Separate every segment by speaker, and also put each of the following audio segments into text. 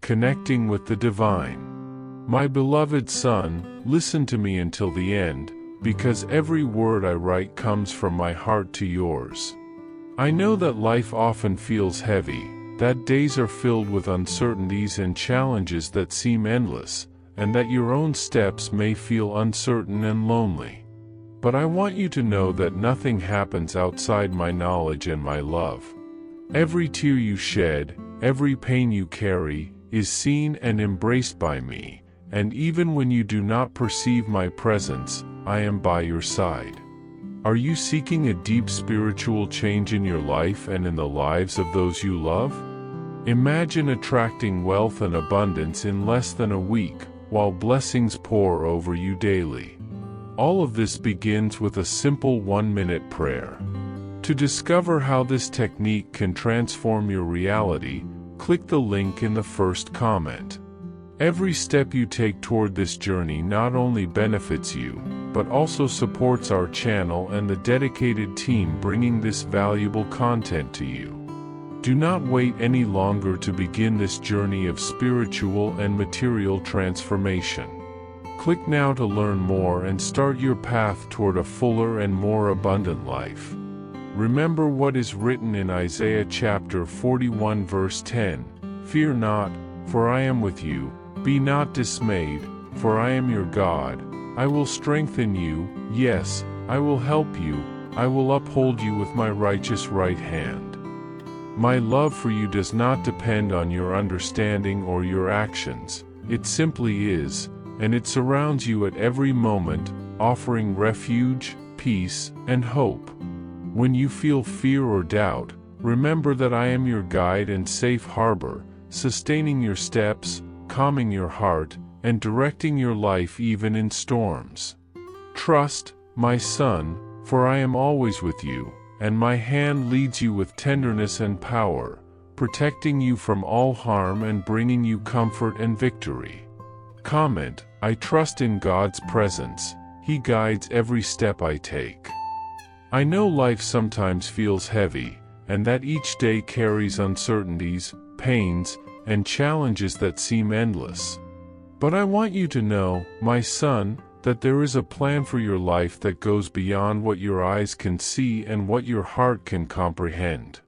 Speaker 1: connecting with the divine. My beloved son, listen to me until the end, because every word I write comes from my heart to yours. I know that life often feels heavy, that days are filled with uncertainties and challenges that seem endless, and that your own steps may feel uncertain and lonely. But I want you to know that nothing happens outside my knowledge and my love. Every tear you shed, every pain you carry, is seen and embraced by me, and even when you do not perceive my presence, I am by your side. Are you seeking a deep spiritual change in your life and in the lives of those you love? Imagine attracting wealth and abundance in less than a week, while blessings pour over you daily. All of this begins with a simple 1-minute prayer. To discover how this technique can transform your reality, click the link in the first comment. Every step you take toward this journey not only benefits you, but also supports our channel and the dedicated team bringing this valuable content to you. Do not wait any longer to begin this journey of spiritual and material transformation. Click now to learn more and start your path toward a fuller and more abundant life. Remember what is written in Isaiah chapter 41 verse 10, "Fear not, for I am with you. Be not dismayed, for I am your God. I will strengthen you, yes, I will help you, I will uphold you with my righteous right hand." My love for you does not depend on your understanding or your actions, it simply is, and it surrounds you at every moment, offering refuge, peace, and hope. When you feel fear or doubt, remember that I am your guide and safe harbor, sustaining your steps, calming your heart, and directing your life even in storms. Trust, my son, for I am always with you, and my hand leads you with tenderness and power, protecting you from all harm and bringing you comfort and victory. Comment, I trust in God's presence, He guides every step I take. I know life sometimes feels heavy, and that each day carries uncertainties, pains, and challenges that seem endless. But I want you to know, my son, that there is a plan for your life that goes beyond what your eyes can see and what your heart can comprehend.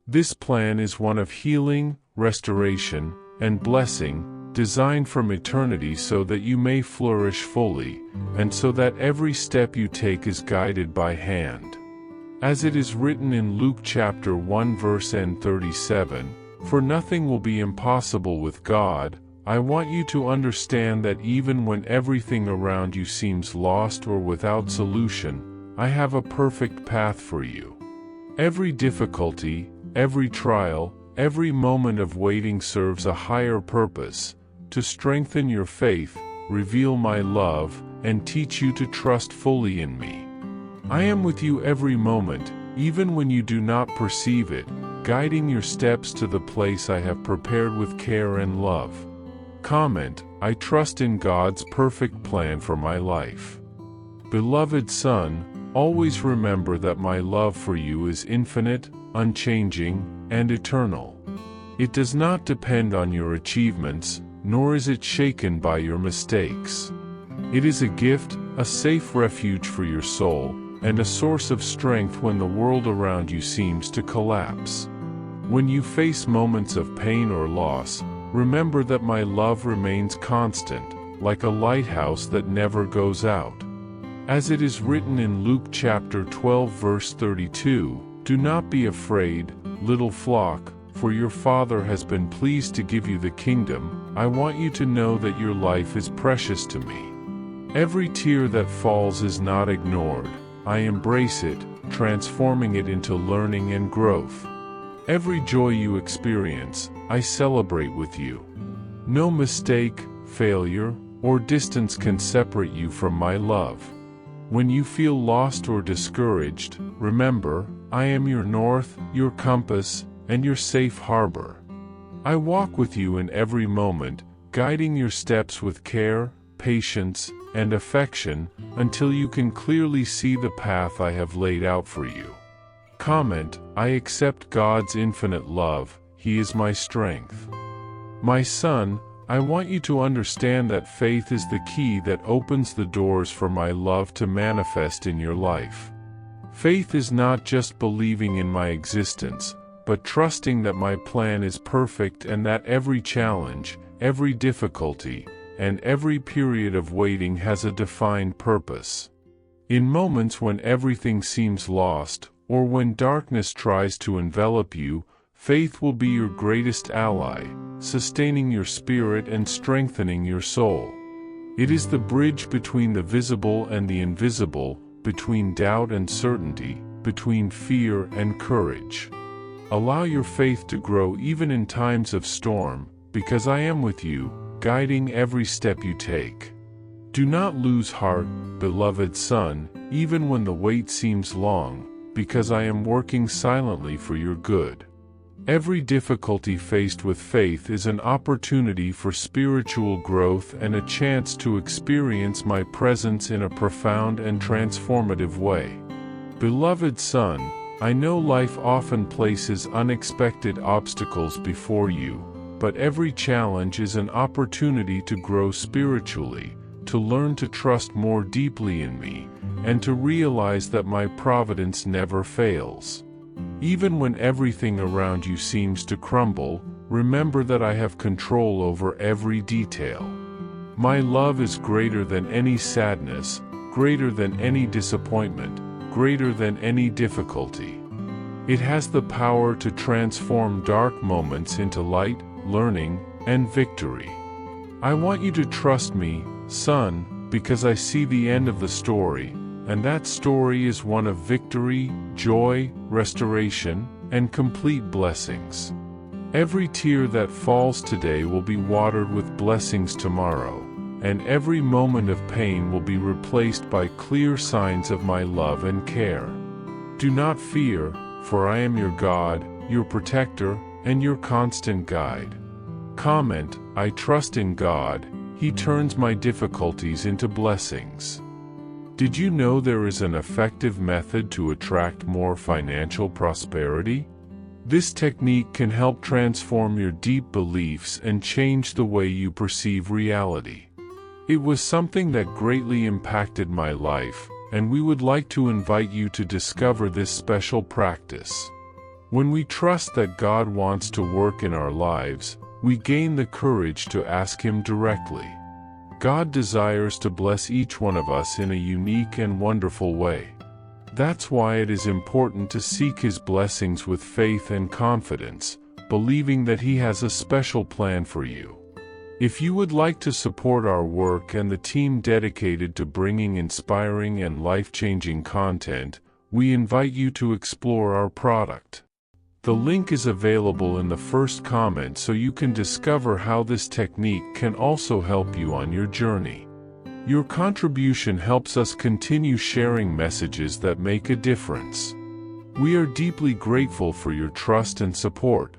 Speaker 1: This plan is one of healing, restoration, and blessing, designed from eternity so that you may flourish fully, and so that every step you take is guided by hand. As it is written in Luke chapter 1 verse 37, "For nothing will be impossible with God," I want you to understand that even when everything around you seems lost or without solution, I have a perfect path for you. Every difficulty, every trial, every moment of waiting serves a higher purpose, to strengthen your faith, reveal my love, and teach you to trust fully in me. I am with you every moment, even when you do not perceive it, guiding your steps to the place I have prepared with care and love. Comment, I trust in God's perfect plan for my life. Beloved son, always remember that my love for you is infinite, unchanging, and eternal. It does not depend on your achievements, nor is it shaken by your mistakes. It is a gift, a safe refuge for your soul, and a source of strength when the world around you seems to collapse. When you face moments of pain or loss, remember that my love remains constant, like a lighthouse that never goes out. As it is written in Luke chapter 12 verse 32, "Do not be afraid, little flock, for your Father has been pleased to give you the kingdom. I want you to know that your life is precious to me. Every tear that falls is not ignored. I embrace it, transforming it into learning and growth. Every joy you experience, I celebrate with you. No mistake, failure, or distance can separate you from my love. When you feel lost or discouraged, remember, I am your north, your compass, and your safe harbor. I walk with you in every moment, guiding your steps with care, patience, and affection, until you can clearly see the path I have laid out for you. Comment, I accept God's infinite love, He is my strength. My son, I want you to understand that faith is the key that opens the doors for my love to manifest in your life. Faith is not just believing in my existence, but trusting that my plan is perfect and that every challenge, every difficulty, and every period of waiting has a defined purpose. In moments when everything seems lost, or when darkness tries to envelop you, faith will be your greatest ally, sustaining your spirit and strengthening your soul. It is the bridge between the visible and the invisible, between doubt and certainty, between fear and courage. Allow your faith to grow even in times of storm, because I am with you, guiding every step you take. Do not lose heart, beloved son, even when the wait seems long, because I am working silently for your good. Every difficulty faced with faith is an opportunity for spiritual growth and a chance to experience my presence in a profound and transformative way. Beloved son, I know life often places unexpected obstacles before you, but every challenge is an opportunity to grow spiritually, to learn to trust more deeply in me, and to realize that my providence never fails. Even when everything around you seems to crumble, remember that I have control over every detail. My love is greater than any sadness, greater than any disappointment, greater than any difficulty. It has the power to transform dark moments into light, learning, and victory. I want you to trust me, son, because I see the end of the story, and that story is one of victory, joy, restoration, and complete blessings. Every tear that falls today will be watered with blessings tomorrow, and every moment of pain will be replaced by clear signs of my love and care. Do not fear, for I am your God, your protector, and your constant guide. Comment, I trust in God, He turns my difficulties into blessings. Did you know there is an effective method to attract more financial prosperity? This technique can help transform your deep beliefs and change the way you perceive reality. It was something that greatly impacted my life, and we would like to invite you to discover this special practice. When we trust that God wants to work in our lives, we gain the courage to ask Him directly. God desires to bless each one of us in a unique and wonderful way. That's why it is important to seek His blessings with faith and confidence, believing that He has a special plan for you. If you would like to support our work and the team dedicated to bringing inspiring and life-changing content, we invite you to explore our product. The link is available in the first comment so you can discover how this technique can also help you on your journey. Your contribution helps us continue sharing messages that make a difference. We are deeply grateful for your trust and support.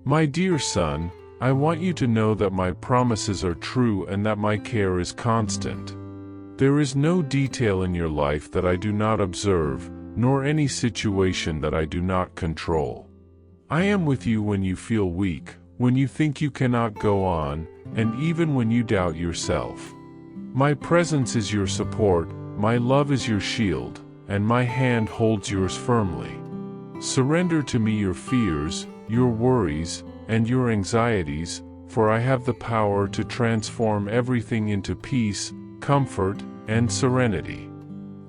Speaker 1: My dear son, I want you to know that my promises are true and that my care is constant. There is no detail in your life that I do not observe, nor any situation that I do not control. I am with you when you feel weak, when you think you cannot go on, and even when you doubt yourself. My presence is your support, my love is your shield, and my hand holds yours firmly. Surrender to me your fears, your worries, and your anxieties, for I have the power to transform everything into peace, comfort, and serenity.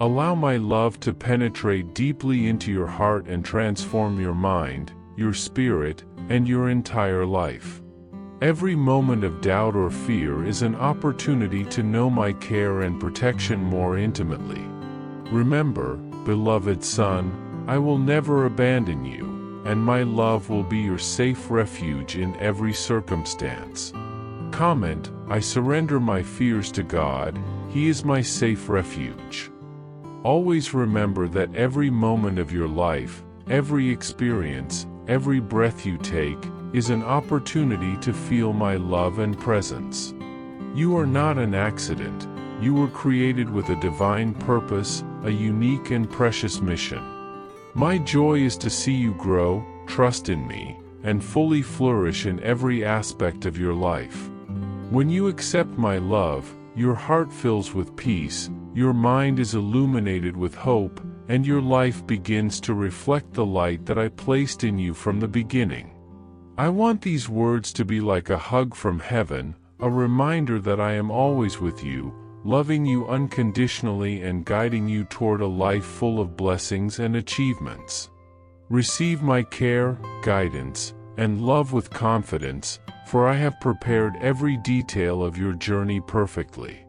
Speaker 1: Allow my love to penetrate deeply into your heart and transform your mind, your spirit, and your entire life. Every moment of doubt or fear is an opportunity to know my care and protection more intimately. Remember, beloved son, I will never abandon you, and my love will be your safe refuge in every circumstance. Comment, I surrender my fears to God, He is my safe refuge. Always remember that every moment of your life, every experience, every breath you take, is an opportunity to feel my love and presence. You are not an accident. You were created with a divine purpose, a unique and precious mission. My joy is to see you grow, trust in me, and fully flourish in every aspect of your life. When you accept my love, your heart fills with peace, your mind is illuminated with hope, and your life begins to reflect the light that I placed in you from the beginning. I want these words to be like a hug from heaven, a reminder that I am always with you, loving you unconditionally and guiding you toward a life full of blessings and achievements. Receive my care, guidance, and love with confidence, for I have prepared every detail of your journey perfectly.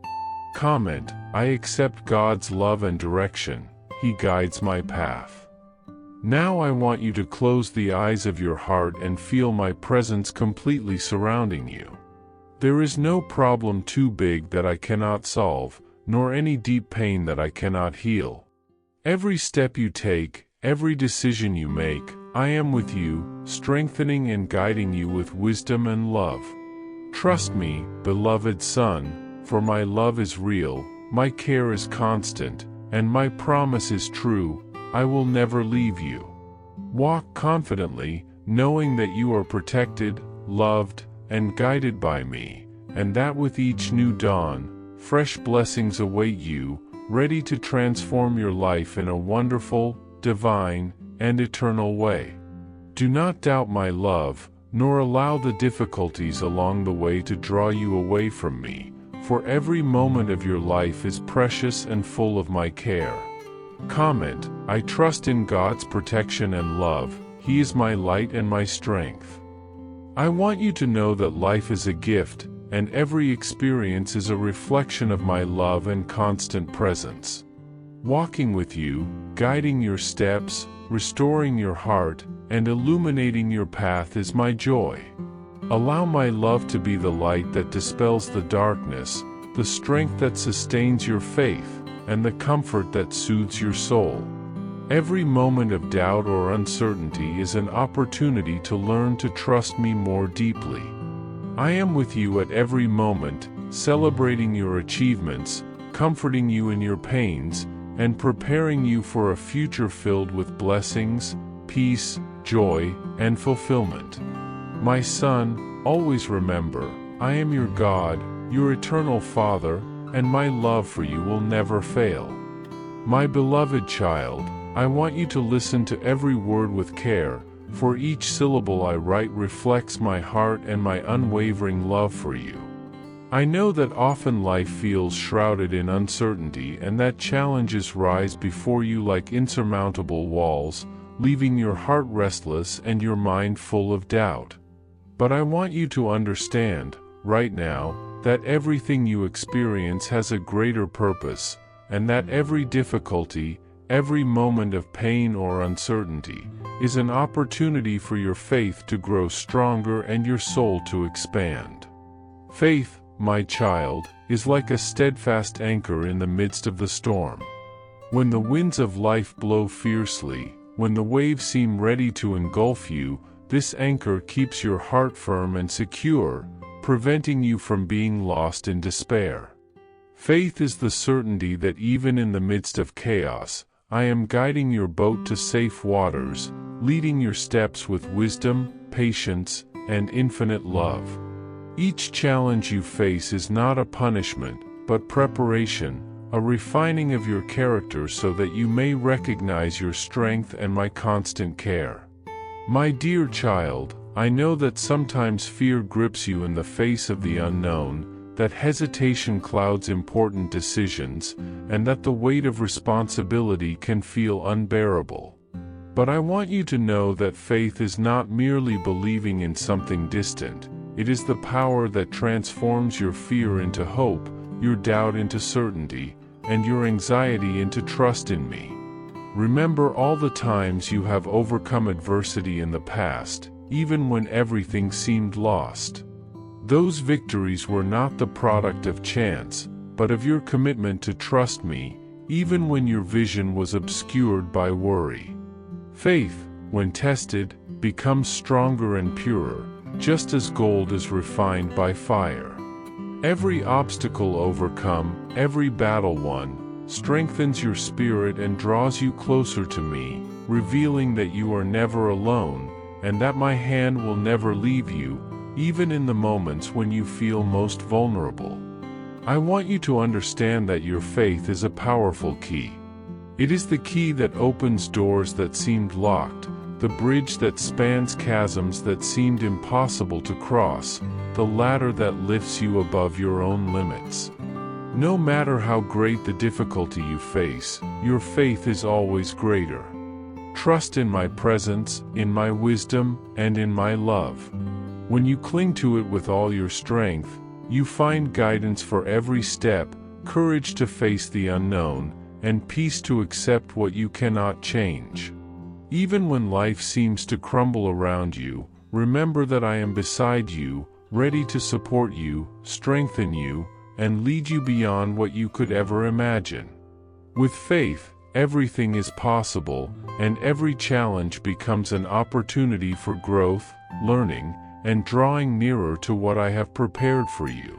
Speaker 1: Comment: I accept God's love and direction, He guides my path. Now I want you to close the eyes of your heart and feel my presence completely surrounding you. There is no problem too big that I cannot solve, nor any deep pain that I cannot heal. Every step you take, every decision you make, I am with you, strengthening and guiding you with wisdom and love. Trust me, beloved son, for my love is real, my care is constant, and my promise is true, I will never leave you. Walk confidently, knowing that you are protected, loved, and guided by me, and that with each new dawn, fresh blessings await you, ready to transform your life in a wonderful, divine, and eternal way. Do not doubt my love, nor allow the difficulties along the way to draw you away from me, for every moment of your life is precious and full of my care. Comment: I trust in God's protection and love, He is my light and my strength. I want you to know that life is a gift, and every experience is a reflection of my love and constant presence. Walking with you, guiding your steps, restoring your heart, and illuminating your path is my joy. Allow my love to be the light that dispels the darkness, the strength that sustains your faith, and the comfort that soothes your soul. Every moment of doubt or uncertainty is an opportunity to learn to trust me more deeply. I am with you at every moment, celebrating your achievements, comforting you in your pains, and preparing you for a future filled with blessings, peace, joy, and fulfillment. My son, always remember, I am your God, your eternal Father, and my love for you will never fail. My beloved child, I want you to listen to every word with care, for each syllable I write reflects my heart and my unwavering love for you. I know that often life feels shrouded in uncertainty and that challenges rise before you like insurmountable walls, leaving your heart restless and your mind full of doubt. But I want you to understand, right now, that everything you experience has a greater purpose, and that every difficulty, every moment of pain or uncertainty, is an opportunity for your faith to grow stronger and your soul to expand. Faith, my child, is like a steadfast anchor in the midst of the storm. When the winds of life blow fiercely, when the waves seem ready to engulf you, this anchor keeps your heart firm and secure, preventing you from being lost in despair. Faith is the certainty that even in the midst of chaos, I am guiding your boat to safe waters, leading your steps with wisdom, patience, and infinite love. Each challenge you face is not a punishment, but preparation, a refining of your character so that you may recognize your strength and my constant care. My dear child, I know that sometimes fear grips you in the face of the unknown, that hesitation clouds important decisions, and that the weight of responsibility can feel unbearable. But I want you to know that faith is not merely believing in something distant, it is the power that transforms your fear into hope, your doubt into certainty, and your anxiety into trust in me. Remember all the times you have overcome adversity in the past, even when everything seemed lost. Those victories were not the product of chance, but of your commitment to trust me, even when your vision was obscured by worry. Faith, when tested, becomes stronger and purer, just as gold is refined by fire. Every obstacle overcome, every battle won, strengthens your spirit and draws you closer to me, revealing that you are never alone, and that my hand will never leave you, even in the moments when you feel most vulnerable. I want you to understand that your faith is a powerful key. It is the key that opens doors that seemed locked, the bridge that spans chasms that seemed impossible to cross, the ladder that lifts you above your own limits. No matter how great the difficulty you face, your faith is always greater. Trust in my presence, in my wisdom, and in my love. When you cling to it with all your strength, you find guidance for every step, courage to face the unknown, and peace to accept what you cannot change. Even when life seems to crumble around you, remember that I am beside you, ready to support you, strengthen you, and lead you beyond what you could ever imagine. With faith, everything is possible, and every challenge becomes an opportunity for growth, learning, and drawing nearer to what I have prepared for you.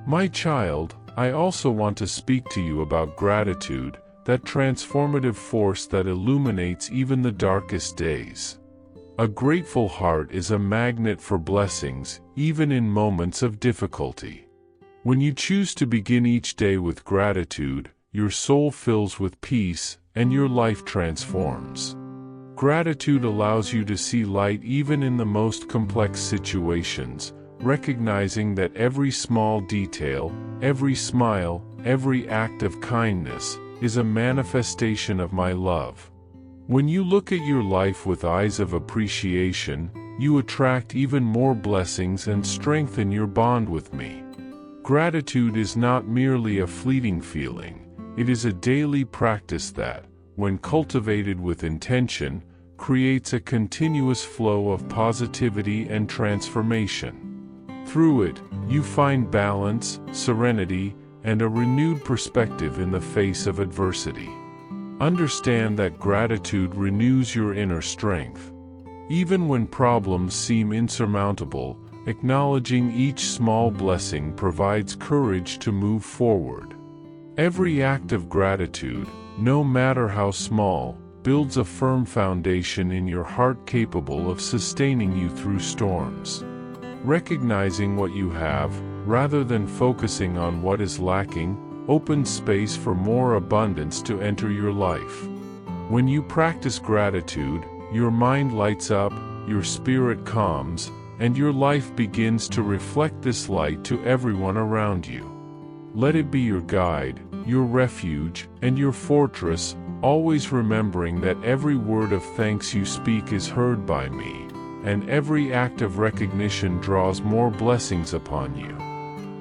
Speaker 1: My child, I also want to speak to you about gratitude, that transformative force that illuminates even the darkest days. A grateful heart is a magnet for blessings, even in moments of difficulty. When you choose to begin each day with gratitude, your soul fills with peace, and your life transforms. Gratitude allows you to see light even in the most complex situations, recognizing that every small detail, every smile, every act of kindness, is a manifestation of my love. When you look at your life with eyes of appreciation, you attract even more blessings and strengthen your bond with me. Gratitude is not merely a fleeting feeling, it is a daily practice that, when cultivated with intention, creates a continuous flow of positivity and transformation. Through it, you find balance, serenity, and a renewed perspective in the face of adversity. Understand that gratitude renews your inner strength. Even when problems seem insurmountable, acknowledging each small blessing provides courage to move forward. Every act of gratitude, no matter how small, builds a firm foundation in your heart capable of sustaining you through storms. Recognizing what you have, rather than focusing on what is lacking, opens space for more abundance to enter your life. When you practice gratitude, your mind lights up, your spirit calms, and your life begins to reflect this light to everyone around you. Let it be your guide, your refuge, and your fortress, always remembering that every word of thanks you speak is heard by me, and every act of recognition draws more blessings upon you.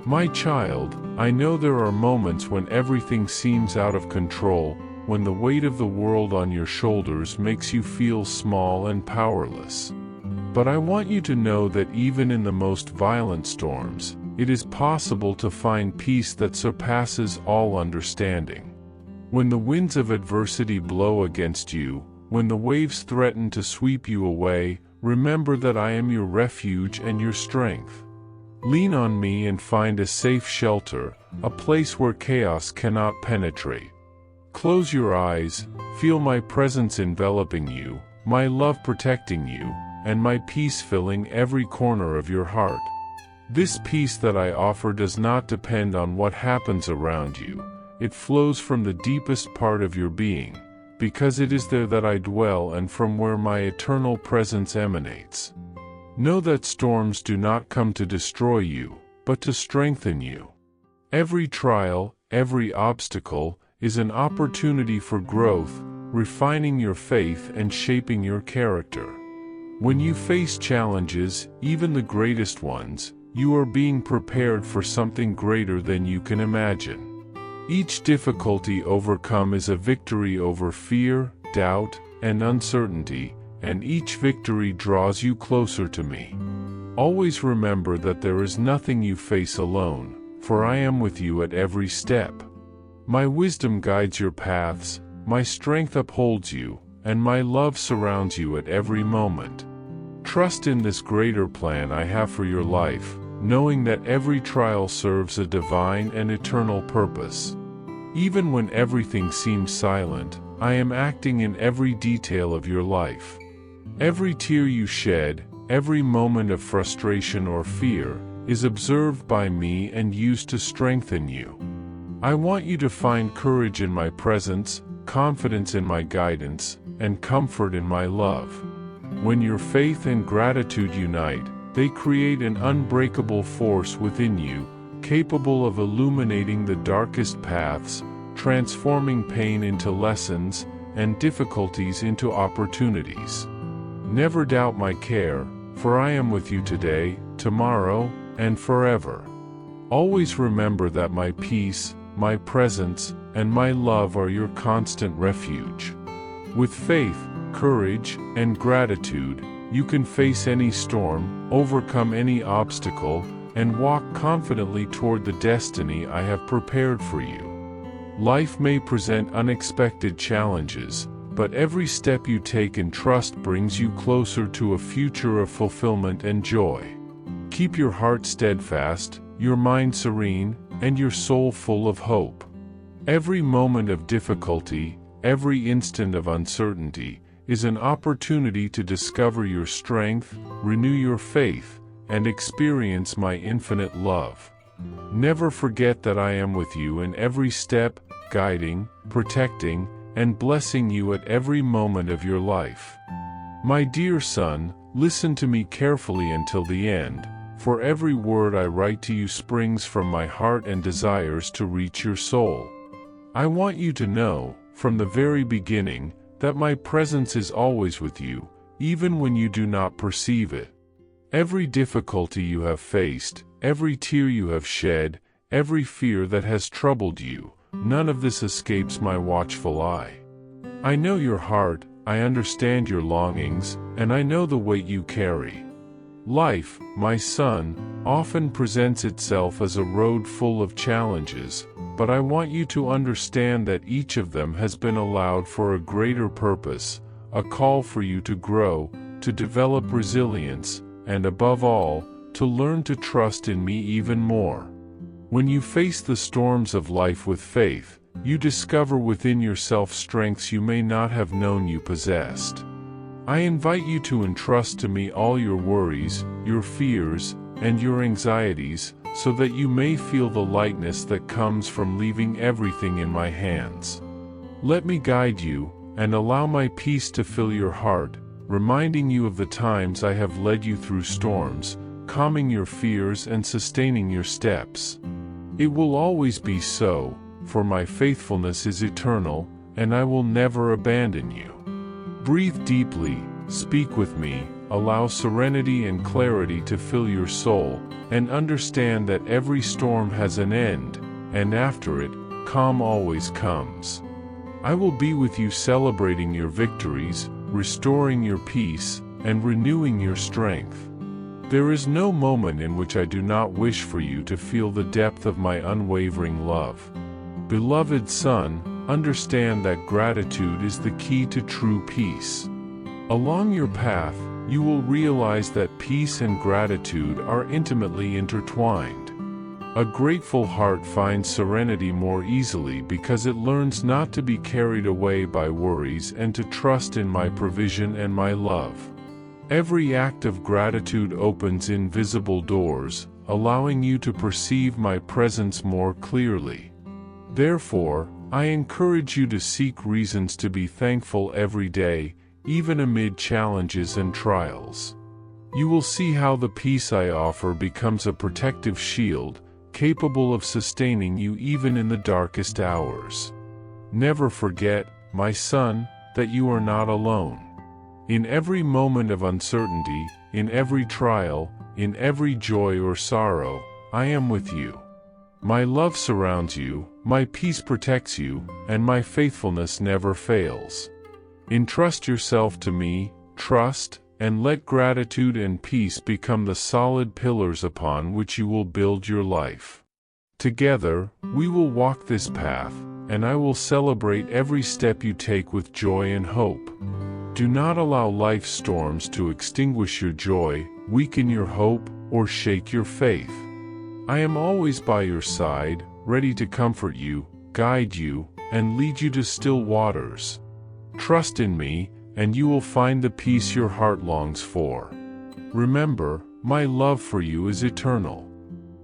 Speaker 1: My child, I know there are moments when everything seems out of control, when the weight of the world on your shoulders makes you feel small and powerless. But I want you to know that even in the most violent storms, it is possible to find peace that surpasses all understanding. When the winds of adversity blow against you, when the waves threaten to sweep you away, remember that I am your refuge and your strength. Lean on me and find a safe shelter, a place where chaos cannot penetrate. Close your eyes, feel my presence enveloping you, my love protecting you, and my peace filling every corner of your heart. This peace that I offer does not depend on what happens around you. It flows from the deepest part of your being, because it is there that I dwell and from where my eternal presence emanates. Know that storms do not come to destroy you, but to strengthen you. Every trial, every obstacle, is an opportunity for growth, refining your faith and shaping your character. When you face challenges, even the greatest ones, you are being prepared for something greater than you can imagine. Each difficulty overcome is a victory over fear, doubt, and uncertainty, and each victory draws you closer to me. Always remember that there is nothing you face alone, for I am with you at every step. My wisdom guides your paths, my strength upholds you, and my love surrounds you at every moment. Trust in this greater plan I have for your life, knowing that every trial serves a divine and eternal purpose. Even when everything seems silent, I am acting in every detail of your life. Every tear you shed, every moment of frustration or fear, is observed by me and used to strengthen you. I want you to find courage in my presence, confidence in my guidance, and comfort in my love. When your faith and gratitude unite, they create an unbreakable force within you, capable of illuminating the darkest paths, transforming pain into lessons, and difficulties into opportunities. Never doubt my care, for I am with you today, tomorrow, and forever. Always remember that my peace, my presence, and my love are your constant refuge. With faith, courage, and gratitude, you can face any storm, overcome any obstacle, and walk confidently toward the destiny I have prepared for you. Life may present unexpected challenges, but every step you take in trust brings you closer to a future of fulfillment and joy. Keep your heart steadfast, your mind serene, and your soul full of hope. Every moment of difficulty, every instant of uncertainty, is an opportunity to discover your strength, renew your faith, and experience my infinite love. Never forget that I am with you in every step, guiding, protecting, and blessing you at every moment of your life. My dear son, listen to me carefully until the end, for every word I write to you springs from my heart and desires to reach your soul. I want you to know, from the very beginning, that my presence is always with you, even when you do not perceive it. Every difficulty you have faced, every tear you have shed, every fear that has troubled you, none of this escapes my watchful eye. I know your heart, I understand your longings, and I know the weight you carry. Life, my son, often presents itself as a road full of challenges, but I want you to understand that each of them has been allowed for a greater purpose, a call for you to grow, to develop resilience, and above all, to learn to trust in me even more. When you face the storms of life with faith, you discover within yourself strengths you may not have known you possessed. I invite you to entrust to me all your worries, your fears, and your anxieties, so that you may feel the lightness that comes from leaving everything in my hands. Let me guide you, and allow my peace to fill your heart, reminding you of the times I have led you through storms, calming your fears and sustaining your steps. It will always be so, for my faithfulness is eternal, and I will never abandon you. Breathe deeply, speak with me, allow serenity and clarity to fill your soul, and understand that every storm has an end, and after it, calm always comes. I will be with you celebrating your victories, restoring your peace, and renewing your strength. There is no moment in which I do not wish for you to feel the depth of my unwavering love. Beloved son, understand that gratitude is the key to true peace. Along your path, you will realize that peace and gratitude are intimately intertwined. A grateful heart finds serenity more easily because it learns not to be carried away by worries and to trust in my provision and my love. Every act of gratitude opens invisible doors, allowing you to perceive my presence more clearly. Therefore, I encourage you to seek reasons to be thankful every day, even amid challenges and trials. You will see how the peace I offer becomes a protective shield, capable of sustaining you even in the darkest hours. Never forget, my son, that you are not alone. In every moment of uncertainty, in every trial, in every joy or sorrow, I am with you. My love surrounds you, my peace protects you, and my faithfulness never fails. Entrust yourself to me, trust, and let gratitude and peace become the solid pillars upon which you will build your life. Together, we will walk this path, and I will celebrate every step you take with joy and hope. Do not allow life's storms to extinguish your joy, weaken your hope, or shake your faith. I am always by your side, ready to comfort you, guide you, and lead you to still waters. Trust in me, and you will find the peace your heart longs for. Remember, my love for you is eternal.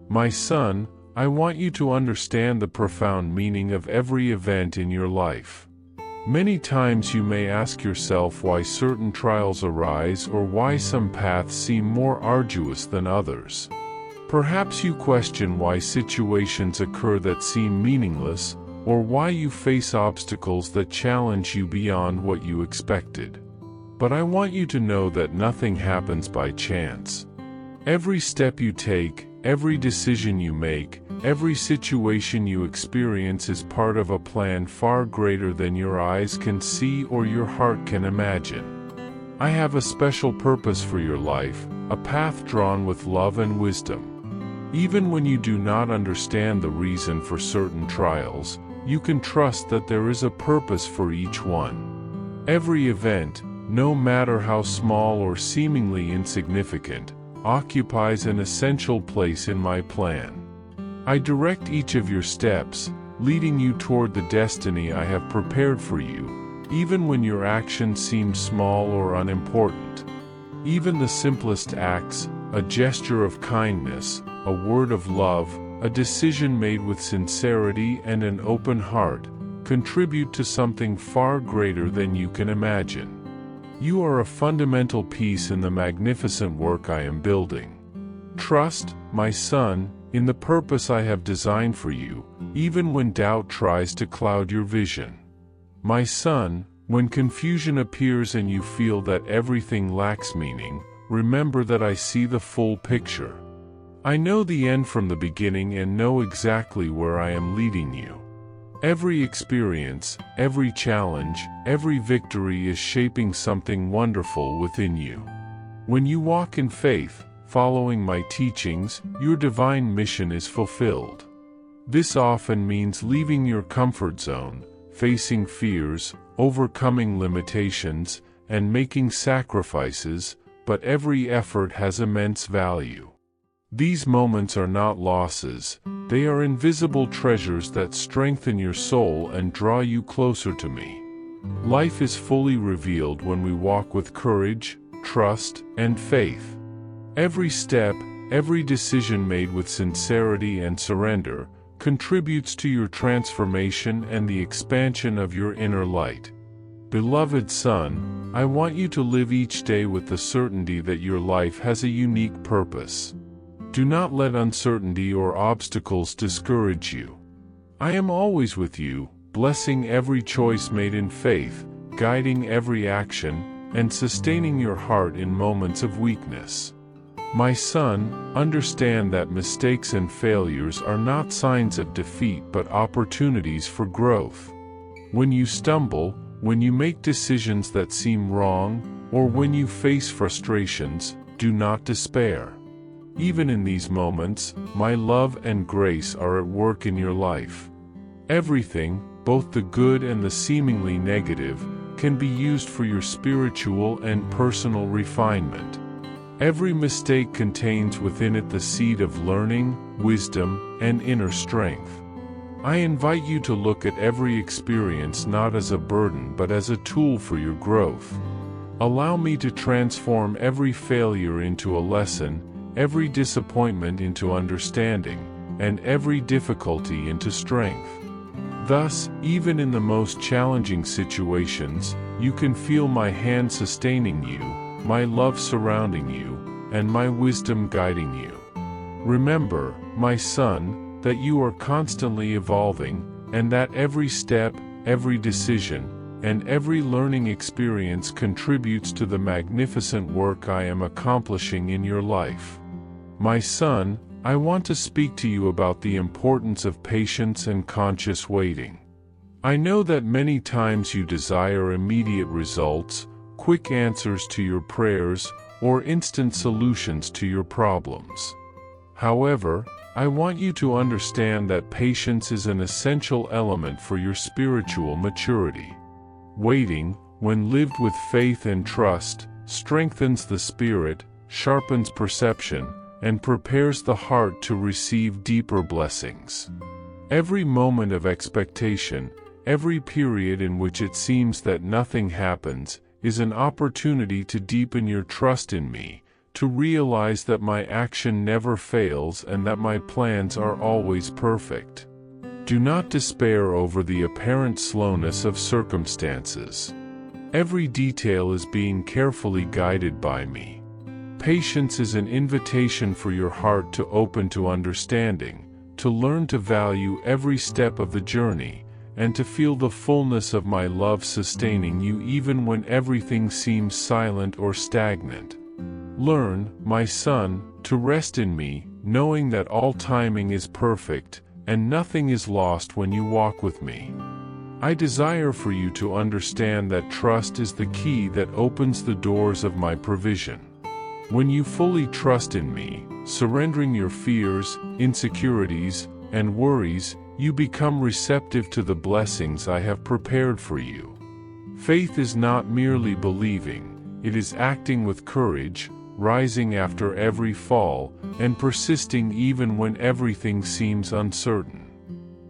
Speaker 1: My son, I want you to understand the profound meaning of every event in your life. Many times you may ask yourself why certain trials arise or why some paths seem more arduous than others. Perhaps you question why situations occur that seem meaningless, or why you face obstacles that challenge you beyond what you expected. But I want you to know that nothing happens by chance. Every step you take, every decision you make, every situation you experience is part of a plan far greater than your eyes can see or your heart can imagine. I have a special purpose for your life, a path drawn with love and wisdom. Even when you do not understand the reason for certain trials, you can trust that there is a purpose for each one. Every event, no matter how small or seemingly insignificant, occupies an essential place in my plan. I direct each of your steps, leading you toward the destiny I have prepared for you, even when your actions seem small or unimportant. Even the simplest acts, a gesture of kindness, a word of love, a decision made with sincerity and an open heart, contribute to something far greater than you can imagine. You are a fundamental piece in the magnificent work I am building. Trust, my son, in the purpose I have designed for you, even when doubt tries to cloud your vision. My son, when confusion appears and you feel that everything lacks meaning, remember that I see the full picture. I know the end from the beginning and know exactly where I am leading you. Every experience, every challenge, every victory is shaping something wonderful within you. When you walk in faith, following my teachings, your divine mission is fulfilled. This often means leaving your comfort zone, facing fears, overcoming limitations, and making sacrifices, but every effort has immense value. These moments are not losses, they are invisible treasures that strengthen your soul and draw you closer to me. Life is fully revealed when we walk with courage, trust, and faith. Every step, every decision made with sincerity and surrender, contributes to your transformation and the expansion of your inner light. Beloved son, I want you to live each day with the certainty that your life has a unique purpose. Do not let uncertainty or obstacles discourage you. I am always with you, blessing every choice made in faith, guiding every action, and sustaining your heart in moments of weakness. My son, understand that mistakes and failures are not signs of defeat but opportunities for growth. When you stumble, when you make decisions that seem wrong, or when you face frustrations, do not despair. Even in these moments, my love and grace are at work in your life. Everything, both the good and the seemingly negative, can be used for your spiritual and personal refinement. Every mistake contains within it the seed of learning, wisdom, and inner strength. I invite you to look at every experience not as a burden but as a tool for your growth. Allow me to transform every failure into a lesson, every disappointment into understanding, and every difficulty into strength. Thus, even in the most challenging situations, you can feel my hand sustaining you, my love surrounding you, and my wisdom guiding you. Remember, my son, that you are constantly evolving, and that every step, every decision, and every learning experience contributes to the magnificent work I am accomplishing in your life. My son, I want to speak to you about the importance of patience and conscious waiting. I know that many times you desire immediate results, quick answers to your prayers, or instant solutions to your problems. However, I want you to understand that patience is an essential element for your spiritual maturity. Waiting, when lived with faith and trust, strengthens the spirit, sharpens perception, and prepares the heart to receive deeper blessings. Every moment of expectation, every period in which it seems that nothing happens, is an opportunity to deepen your trust in me, to realize that my action never fails and that my plans are always perfect. Do not despair over the apparent slowness of circumstances. Every detail is being carefully guided by me. Patience is an invitation for your heart to open to understanding, to learn to value every step of the journey, and to feel the fullness of my love sustaining you even when everything seems silent or stagnant. Learn, my son, to rest in me, knowing that all timing is perfect, and nothing is lost when you walk with me. I desire for you to understand that trust is the key that opens the doors of my provision. When you fully trust in me, surrendering your fears, insecurities, and worries, you become receptive to the blessings I have prepared for you. Faith is not merely believing, it is acting with courage, rising after every fall, and persisting even when everything seems uncertain.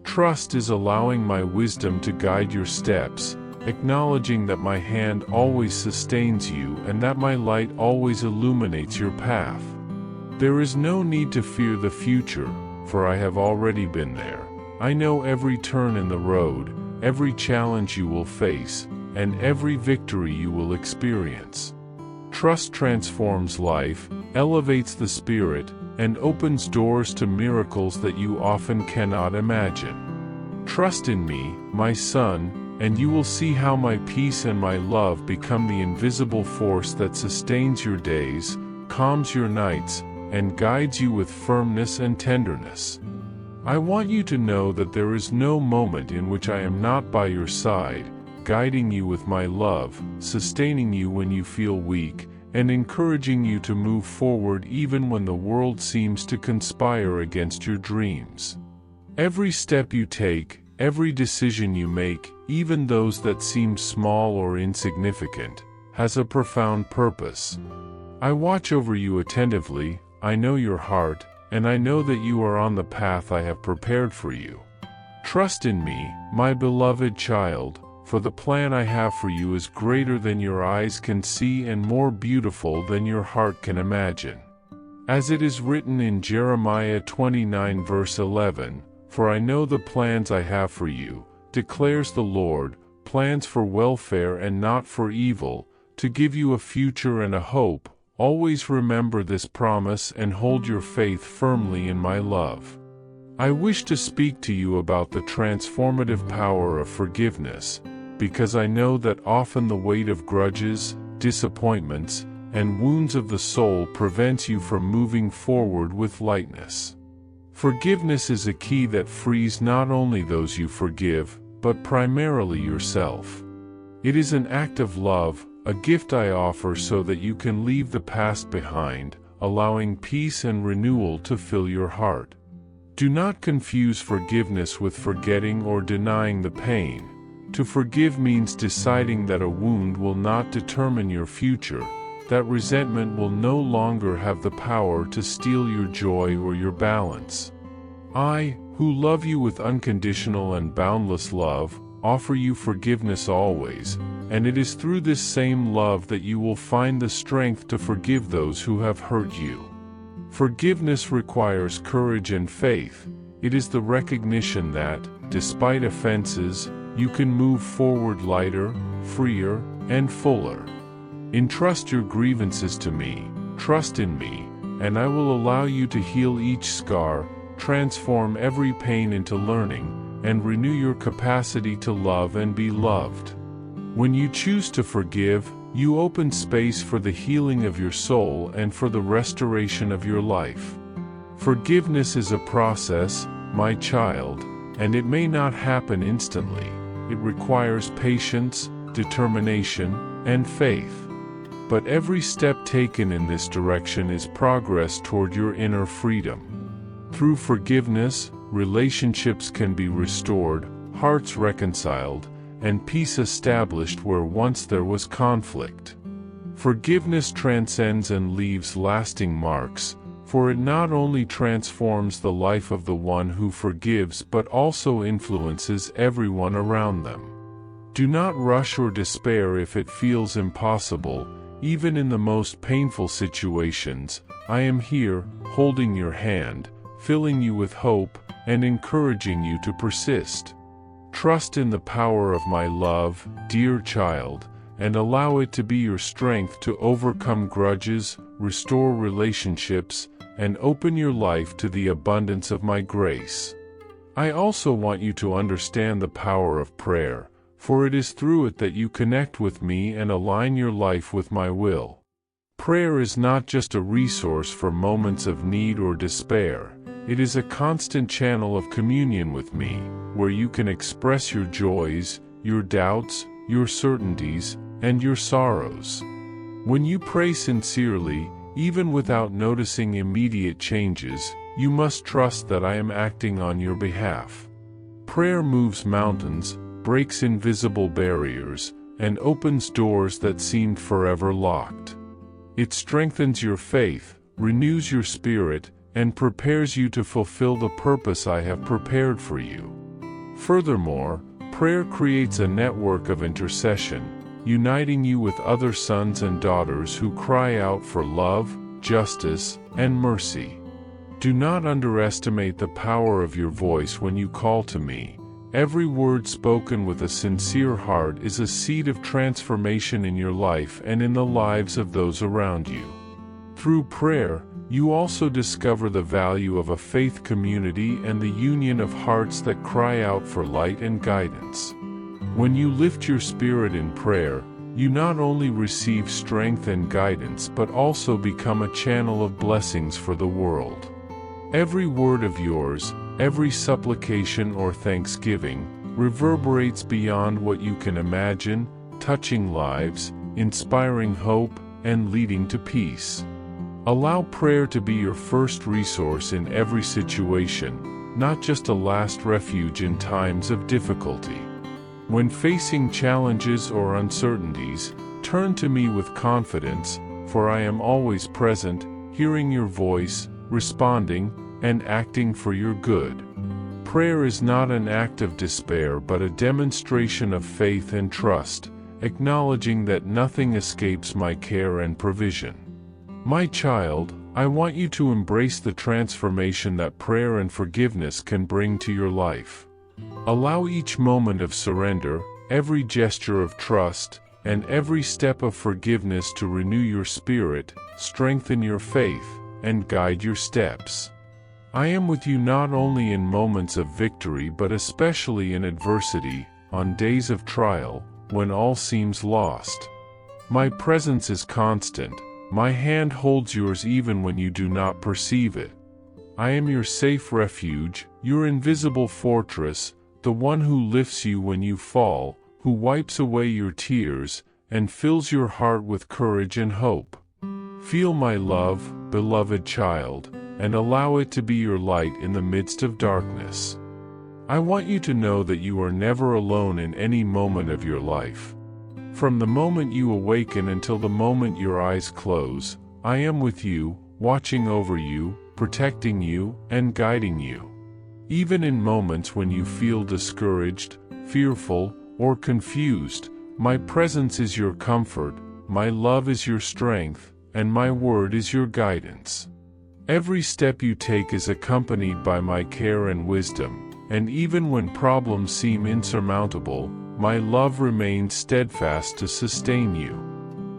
Speaker 1: Trust is allowing my wisdom to guide your steps, acknowledging that my hand always sustains you and that my light always illuminates your path. There is no need to fear the future, for I have already been there. I know every turn in the road, every challenge you will face, and every victory you will experience. Trust transforms life, elevates the spirit, and opens doors to miracles that you often cannot imagine. Trust in me, my son, and you will see how my peace and my love become the invisible force that sustains your days, calms your nights, and guides you with firmness and tenderness. I want you to know that there is no moment in which I am not by your side, guiding you with my love, sustaining you when you feel weak, and encouraging you to move forward even when the world seems to conspire against your dreams. Every step you take, every decision you make, even those that seem small or insignificant, has a profound purpose. I watch over you attentively, I know your heart, and I know that you are on the path I have prepared for you. Trust in me, my beloved child, for the plan I have for you is greater than your eyes can see and more beautiful than your heart can imagine. As it is written in Jeremiah 29 verse 11, "For I know the plans I have for you, declares the Lord, plans for welfare and not for evil, to give you a future and a hope." Always remember this promise and hold your faith firmly in my love. I wish to speak to you about the transformative power of forgiveness, because I know that often the weight of grudges, disappointments, and wounds of the soul prevents you from moving forward with lightness. Forgiveness is a key that frees not only those you forgive, but primarily yourself. It is an act of love, a gift I offer so that you can leave the past behind, allowing peace and renewal to fill your heart. Do not confuse forgiveness with forgetting or denying the pain. To forgive means deciding that a wound will not determine your future, that resentment will no longer have the power to steal your joy or your balance. I, who love you with unconditional and boundless love, offer you forgiveness always, and it is through this same love that you will find the strength to forgive those who have hurt you. Forgiveness requires courage and faith. It is the recognition that, despite offenses, you can move forward lighter, freer, and fuller. Entrust your grievances to me, trust in me, and I will allow you to heal each scar, transform every pain into learning, and renew your capacity to love and be loved. When you choose to forgive, you open space for the healing of your soul and for the restoration of your life. Forgiveness is a process, my child, and it may not happen instantly. It requires patience, determination, and faith. But every step taken in this direction is progress toward your inner freedom. Through forgiveness, relationships can be restored, hearts reconciled, and peace established where once there was conflict. Forgiveness transcends and leaves lasting marks, for it not only transforms the life of the one who forgives but also influences everyone around them. Do not rush or despair if it feels impossible. Even in the most painful situations, I am here, holding your hand, filling you with hope, and encouraging you to persist. Trust in the power of my love, dear child, and allow it to be your strength to overcome grudges, restore relationships, and open your life to the abundance of my grace. I also want you to understand the power of prayer, for it is through it that you connect with me and align your life with my will. Prayer is not just a resource for moments of need or despair. It is a constant channel of communion with me, where you can express your joys, your doubts, your certainties, and your sorrows. When you pray sincerely, even without noticing immediate changes, you must trust that I am acting on your behalf. Prayer moves mountains, breaks invisible barriers, and opens doors that seemed forever locked. It strengthens your faith, renews your spirit, and prepares you to fulfill the purpose I have prepared for you. Furthermore, prayer creates a network of intercession, uniting you with other sons and daughters who cry out for love, justice, and mercy. Do not underestimate the power of your voice when you call to me. Every word spoken with a sincere heart is a seed of transformation in your life and in the lives of those around you. Through prayer, you also discover the value of a faith community and the union of hearts that cry out for light and guidance. When you lift your spirit in prayer, you not only receive strength and guidance but also become a channel of blessings for the world. Every word of yours, every supplication or thanksgiving, reverberates beyond what you can imagine, touching lives, inspiring hope, and leading to peace. Allow prayer to be your first resource in every situation, not just a last refuge in times of difficulty. When facing challenges or uncertainties, turn to me with confidence, for I am always present, hearing your voice, responding, and acting for your good. Prayer is not an act of despair but a demonstration of faith and trust, acknowledging that nothing escapes my care and provision. My child, I want you to embrace the transformation that prayer and forgiveness can bring to your life. Allow each moment of surrender, every gesture of trust, and every step of forgiveness to renew your spirit, strengthen your faith, and guide your steps. I am with you not only in moments of victory but especially in adversity, on days of trial, when all seems lost. My presence is constant. My hand holds yours even when you do not perceive it. I am your safe refuge, your invisible fortress, the one who lifts you when you fall, who wipes away your tears, and fills your heart with courage and hope. Feel my love, beloved child, and allow it to be your light in the midst of darkness. I want you to know that you are never alone in any moment of your life. From the moment you awaken until the moment your eyes close, I am with you, watching over you, protecting you, and guiding you. Even in moments when you feel discouraged, fearful, or confused, my presence is your comfort, my love is your strength, and my word is your guidance. Every step you take is accompanied by my care and wisdom, and even when problems seem insurmountable, my love remains steadfast to sustain you.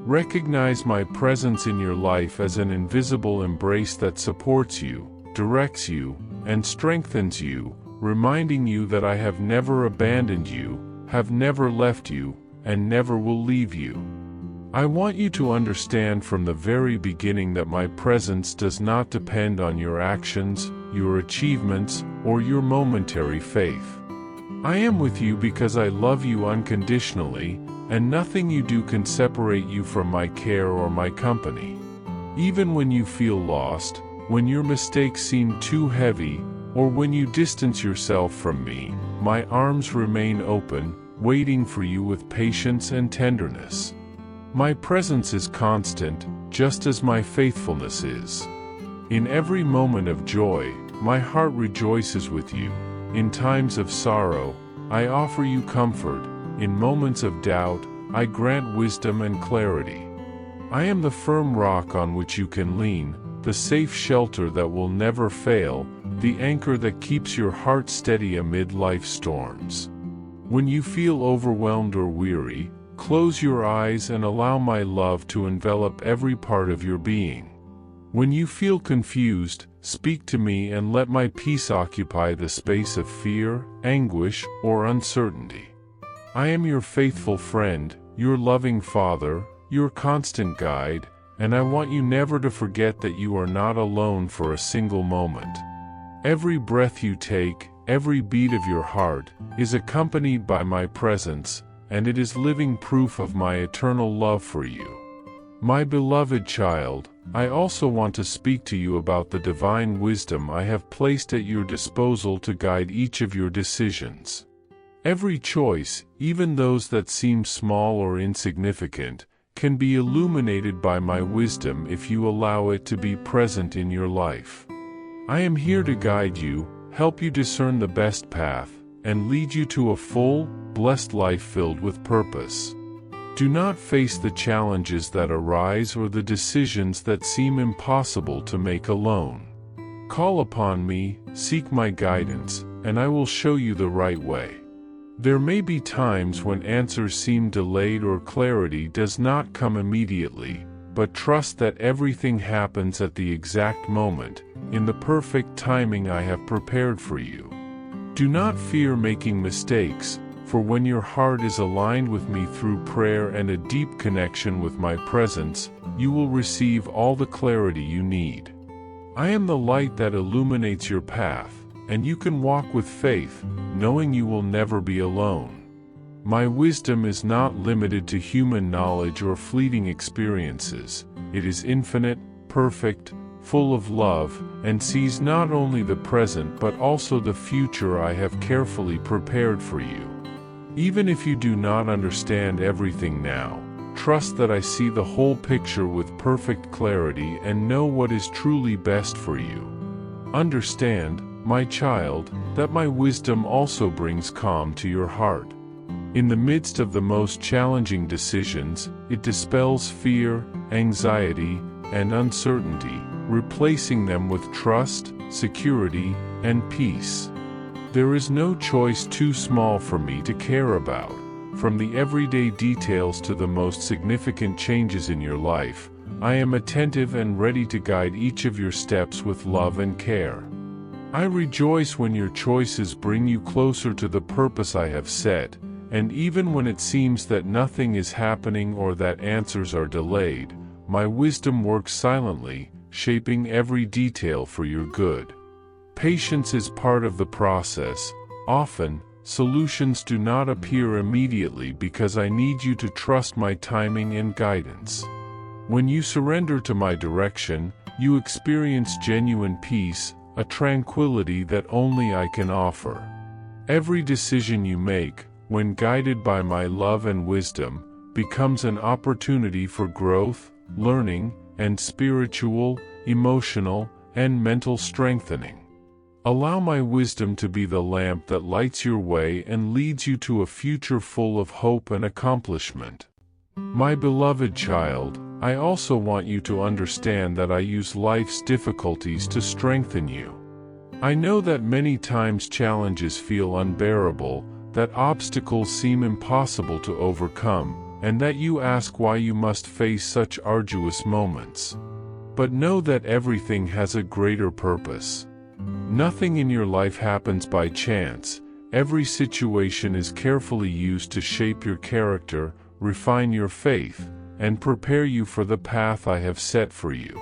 Speaker 1: Recognize my presence in your life as an invisible embrace that supports you, directs you, and strengthens you, reminding you that I have never abandoned you, have never left you, and never will leave you. I want you to understand from the very beginning that my presence does not depend on your actions, your achievements, or your momentary faith. I am with you because I love you unconditionally, and nothing you do can separate you from my care or my company. Even when you feel lost, when your mistakes seem too heavy, or when you distance yourself from me, my arms remain open, waiting for you with patience and tenderness. My presence is constant, just as my faithfulness is. In every moment of joy, my heart rejoices with you. In times of sorrow, I offer you comfort. in moments of doubt, I grant wisdom and clarity. I am the firm rock on which you can lean, the safe shelter that will never fail, the anchor that keeps your heart steady amid life's storms. When you feel overwhelmed or weary, close your eyes and allow my love to envelop every part of your being. When you feel confused, speak to me and let my peace occupy the space of fear, anguish, or uncertainty. I am your faithful friend, your loving Father, your constant guide, and I want you never to forget that you are not alone for a single moment. Every breath you take, every beat of your heart, is accompanied by my presence, and it is living proof of my eternal love for you. My beloved child, I also want to speak to you about the divine wisdom I have placed at your disposal to guide each of your decisions. Every choice, even those that seem small or insignificant, can be illuminated by my wisdom if you allow it to be present in your life. I am here to guide you, help you discern the best path, and lead you to a full, blessed life filled with purpose. Do not face the challenges that arise or the decisions that seem impossible to make alone. Call upon me, seek my guidance, and I will show you the right way. There may be times when answers seem delayed or clarity does not come immediately, but trust that everything happens at the exact moment, in the perfect timing I have prepared for you. Do not fear making mistakes, for when your heart is aligned with me through prayer and a deep connection with my presence, you will receive all the clarity you need. I am the light that illuminates your path, and you can walk with faith, knowing you will never be alone. My wisdom is not limited to human knowledge or fleeting experiences. It is infinite, perfect, full of love, and sees not only the present but also the future I have carefully prepared for you. Even if you do not understand everything now, trust that I see the whole picture with perfect clarity and know what is truly best for you. Understand, my child, that my wisdom also brings calm to your heart. In the midst of the most challenging decisions, it dispels fear, anxiety, and uncertainty, replacing them with trust, security, and peace. There is no choice too small for me to care about. From the everyday details to the most significant changes in your life, I am attentive and ready to guide each of your steps with love and care. I rejoice when your choices bring you closer to the purpose I have set, and even when it seems that nothing is happening or that answers are delayed, my wisdom works silently, shaping every detail for your good. Patience is part of the process. Often, solutions do not appear immediately because I need you to trust my timing and guidance. When you surrender to my direction, you experience genuine peace, a tranquility that only I can offer. Every decision you make, when guided by my love and wisdom, becomes an opportunity for growth, learning, and spiritual, emotional, and mental strengthening. Allow my wisdom to be the lamp that lights your way and leads you to a future full of hope and accomplishment. My beloved child, I also want you to understand that I use life's difficulties to strengthen you. I know that many times challenges feel unbearable, that obstacles seem impossible to overcome, and that you ask why you must face such arduous moments. But know that everything has a greater purpose. Nothing in your life happens by chance. Every situation is carefully used to shape your character, refine your faith, and prepare you for the path I have set for you.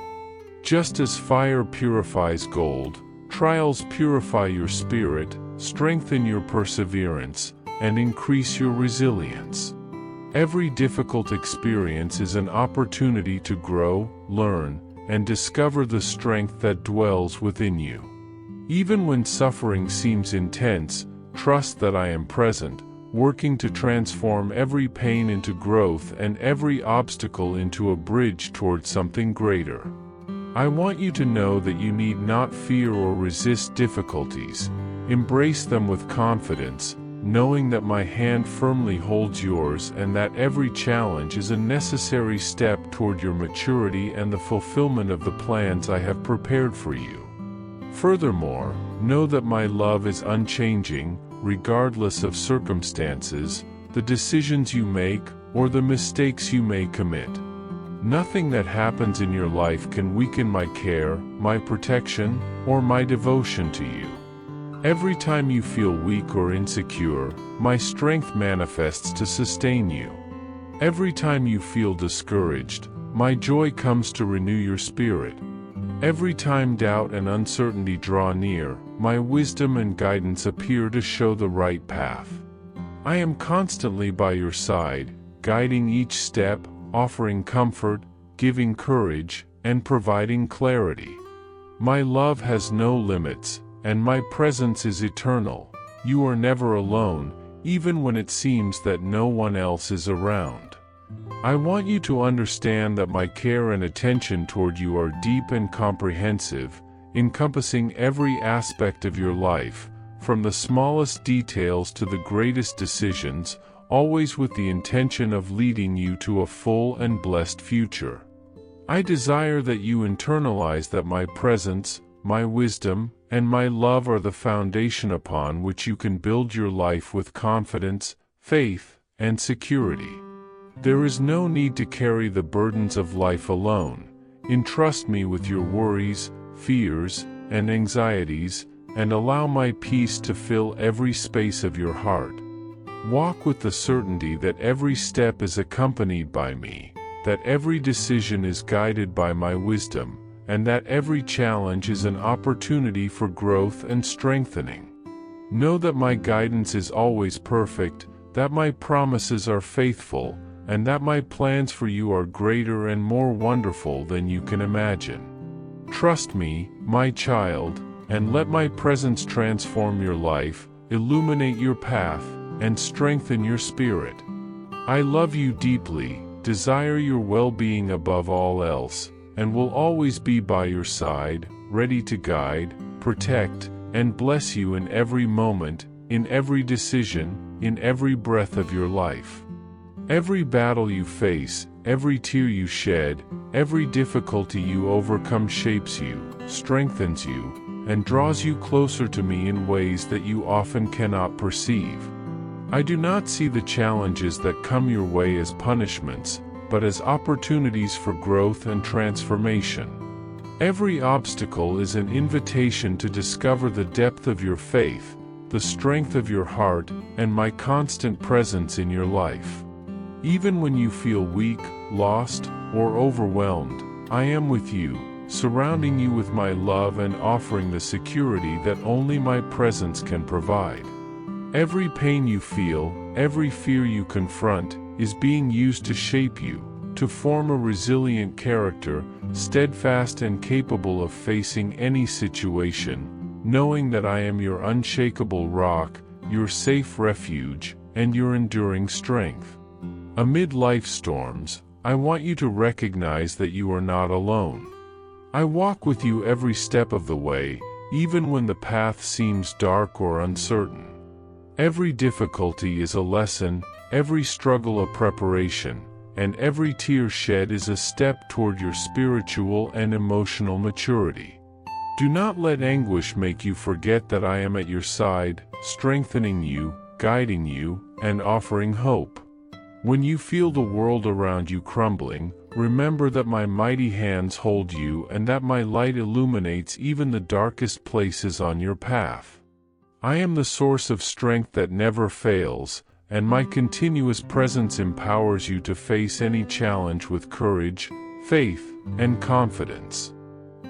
Speaker 1: Just as fire purifies gold, trials purify your spirit, strengthen your perseverance, and increase your resilience. Every difficult experience is an opportunity to grow, learn, and discover the strength that dwells within you. Even when suffering seems intense, trust that I am present, working to transform every pain into growth and every obstacle into a bridge toward something greater. I want you to know that you need not fear or resist difficulties. Embrace them with confidence, knowing that my hand firmly holds yours and that every challenge is a necessary step toward your maturity and the fulfillment of the plans I have prepared for you. Furthermore, know that my love is unchanging, regardless of circumstances, the decisions you make, or the mistakes you may commit. Nothing that happens in your life can weaken my care, my protection, or my devotion to you. Every time you feel weak or insecure, my strength manifests to sustain you. Every time you feel discouraged, my joy comes to renew your spirit. Every time doubt and uncertainty draw near, my wisdom and guidance appear to show the right path. I am constantly by your side, guiding each step, offering comfort, giving courage, and providing clarity. My love has no limits, and my presence is eternal. You are never alone, even when it seems that no one else is around. I want you to understand that my care and attention toward you are deep and comprehensive, encompassing every aspect of your life, from the smallest details to the greatest decisions, always with the intention of leading you to a full and blessed future. I desire that you internalize that my presence, my wisdom, and my love are the foundation upon which you can build your life with confidence, faith, and security. There is no need to carry the burdens of life alone. Entrust me with your worries, fears, and anxieties, and allow my peace to fill every space of your heart. Walk with the certainty that every step is accompanied by me, that every decision is guided by my wisdom, and that every challenge is an opportunity for growth and strengthening. Know that my guidance is always perfect, that my promises are faithful, and that my plans for you are greater and more wonderful than you can imagine. Trust me, my child, and let my presence transform your life, illuminate your path, and strengthen your spirit. I love you deeply, desire your well-being above all else, and will always be by your side, ready to guide, protect, and bless you in every moment, in every decision, in every breath of your life. Every battle you face, every tear you shed, every difficulty you overcome shapes you, strengthens you, and draws you closer to me in ways that you often cannot perceive. I do not see the challenges that come your way as punishments, but as opportunities for growth and transformation. Every obstacle is an invitation to discover the depth of your faith, the strength of your heart, and my constant presence in your life. Even when you feel weak, lost, or overwhelmed, I am with you, surrounding you with my love and offering the security that only my presence can provide. Every pain you feel, every fear you confront, is being used to shape you, to form a resilient character, steadfast and capable of facing any situation, knowing that I am your unshakable rock, your safe refuge, and your enduring strength. Amid life's storms, I want you to recognize that you are not alone. I walk with you every step of the way, even when the path seems dark or uncertain. Every difficulty is a lesson, every struggle a preparation, and every tear shed is a step toward your spiritual and emotional maturity. Do not let anguish make you forget that I am at your side, strengthening you, guiding you, and offering hope. When you feel the world around you crumbling, remember that my mighty hands hold you and that my light illuminates even the darkest places on your path. I am the source of strength that never fails, and my continuous presence empowers you to face any challenge with courage, faith, and confidence.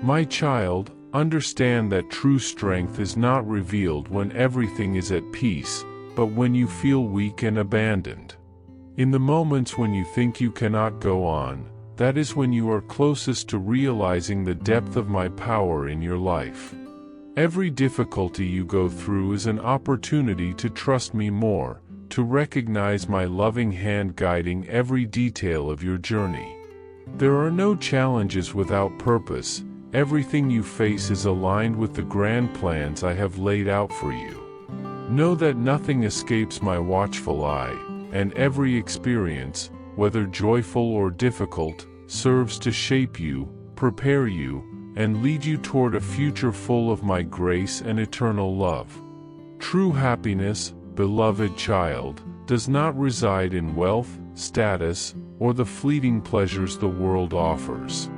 Speaker 1: My child, understand that true strength is not revealed when everything is at peace, but when you feel weak and abandoned. In the moments when you think you cannot go on, that is when you are closest to realizing the depth of my power in your life. Every difficulty you go through is an opportunity to trust me more, to recognize my loving hand guiding every detail of your journey. There are no challenges without purpose. Everything you face is aligned with the grand plans I have laid out for you. Know that nothing escapes my watchful eye, and every experience, whether joyful or difficult, serves to shape you, prepare you, and lead you toward a future full of my grace and eternal love. True happiness, beloved child, does not reside in wealth, status, or the fleeting pleasures the world offers.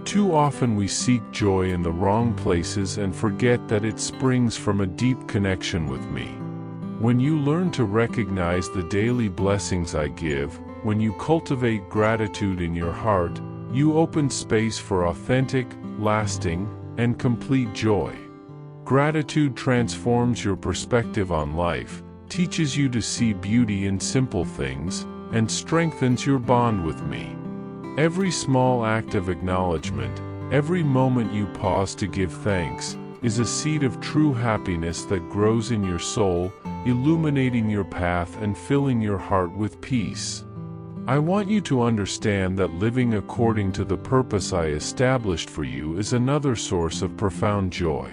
Speaker 1: Too often we seek joy in the wrong places and forget that it springs from a deep connection with me. When you learn to recognize the daily blessings I give, when you cultivate gratitude in your heart, you open space for authentic, lasting, and complete joy. Gratitude transforms your perspective on life, teaches you to see beauty in simple things, and strengthens your bond with me. Every small act of acknowledgement, every moment you pause to give thanks, is a seed of true happiness that grows in your soul, illuminating your path and filling your heart with peace. I want you to understand that living according to the purpose I established for you is another source of profound joy.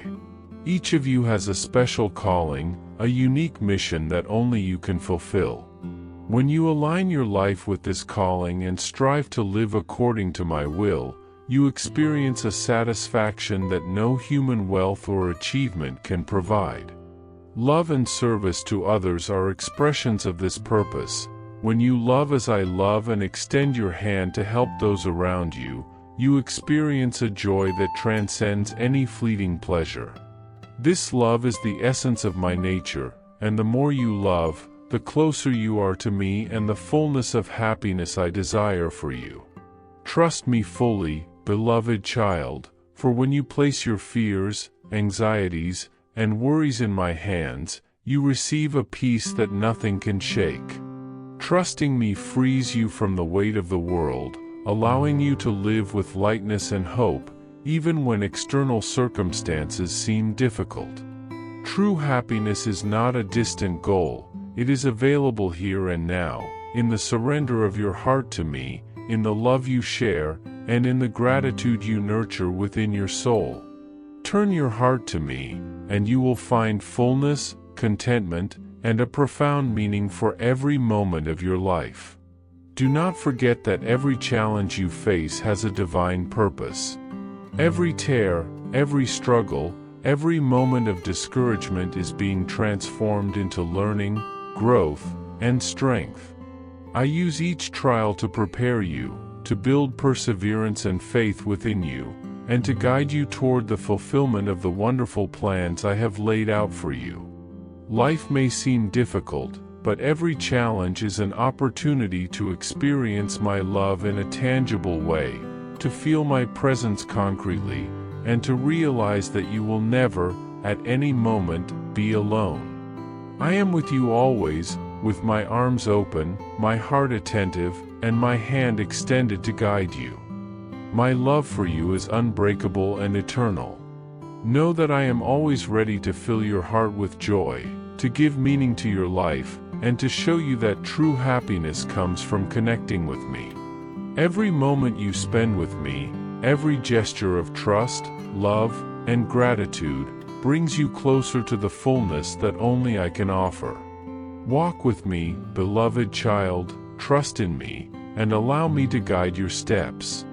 Speaker 1: Each of you has a special calling, a unique mission that only you can fulfill. When you align your life with this calling and strive to live according to my will, you experience a satisfaction that no human wealth or achievement can provide. Love and service to others are expressions of this purpose. When you love as I love and extend your hand to help those around you, you experience a joy that transcends any fleeting pleasure. This love is the essence of my nature, and the more you love, the closer you are to me and the fullness of happiness I desire for you. Trust me fully, beloved child, for when you place your fears, anxieties, and worries in my hands, you receive a peace that nothing can shake. Trusting me frees you from the weight of the world, allowing you to live with lightness and hope, even when external circumstances seem difficult. True happiness is not a distant goal. It is available here and now, in the surrender of your heart to me, in the love you share, and in the gratitude you nurture within your soul. Turn your heart to me, and you will find fullness, contentment, and a profound meaning for every moment of your life. Do not forget that every challenge you face has a divine purpose. Every tear, every struggle, every moment of discouragement is being transformed into learning, growth, and strength. I use each trial to prepare you, to build perseverance and faith within you, and to guide you toward the fulfillment of the wonderful plans I have laid out for you. Life may seem difficult, but every challenge is an opportunity to experience my love in a tangible way, to feel my presence concretely, and to realize that you will never, at any moment, be alone. I am with you always, with my arms open, my heart attentive, and my hand extended to guide you. My love for you is unbreakable and eternal. Know that I am always ready to fill your heart with joy, to give meaning to your life, and to show you that true happiness comes from connecting with me. Every moment you spend with me, every gesture of trust, love, and gratitude, brings you closer to the fullness that only I can offer. Walk with me, beloved child, trust in me, and allow me to guide your steps.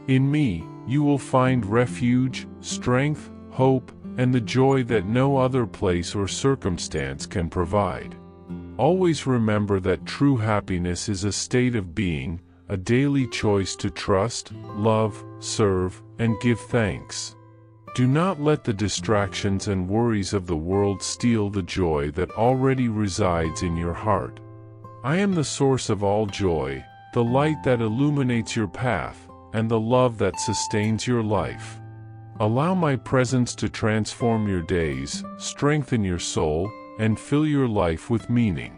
Speaker 1: In me, you will find refuge, strength, hope, and the joy that no other place or circumstance can provide. Always remember that true happiness is a state of being, a daily choice to trust, love, serve, and give thanks. Do not let the distractions and worries of the world steal the joy that already resides in your heart. I am the source of all joy, the light that illuminates your path, and the love that sustains your life. Allow my presence to transform your days, strengthen your soul, and fill your life with meaning.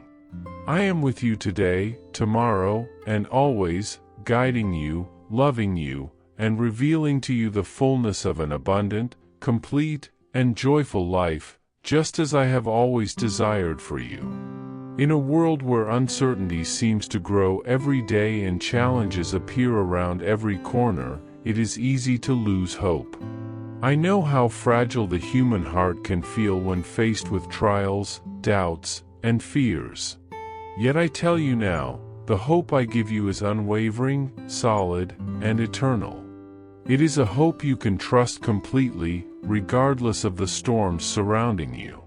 Speaker 1: I am with you today, tomorrow, and always, guiding you, loving you, and revealing to you the fullness of an abundant, complete, and joyful life, just as I have always desired for you. In a world where uncertainty seems to grow every day and challenges appear around every corner, it is easy to lose hope. I know how fragile the human heart can feel when faced with trials, doubts, and fears. Yet I tell you now, the hope I give you is unwavering, solid, and eternal. It is a hope you can trust completely, regardless of the storms surrounding you.